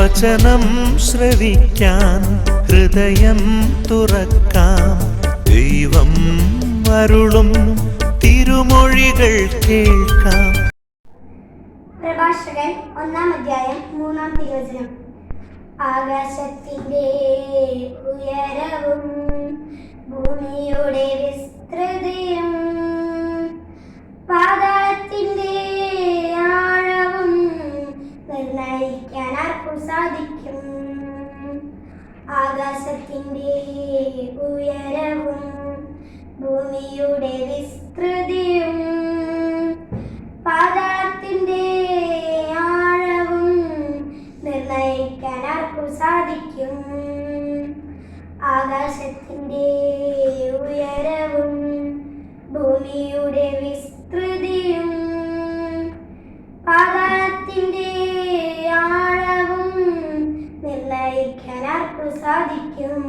വചനം ശ്രവിക്കാൻ ഹൃദയം തുറക്കാം. ദൈവം അരുളും തിരുമൊഴികൾ കേൾക്കാം. പ്രഭാഷകൻ 1-ാം അധ്യായം 3-ാം തിരുവചനം. ആകാശത്തിന്റെ ഉയരവും ഭൂമിയുടെ വിസ്തൃതിയും പാതാളത്തിന്റെ ആഴവും നിർണയിക്കാൻ ആർക്കു സാധിക്കും? ആകാശത്തിന്റെ ഉയരവും ഭൂമിയുടെ വിസ്തൃതിയും പാതാളത്തിന്റെ ആഴവും നിർണയിക്കാൻ ആർക്കു സാധിക്കും? ആകാശത്തിന്റെ ഉയരവും ഭൂമിയുടെ വിസ്തൃതിയും പാതാളത്തിന്റെ ആഴവും നിർണയിക്കാൻ ആർക്കു സാധിക്കും?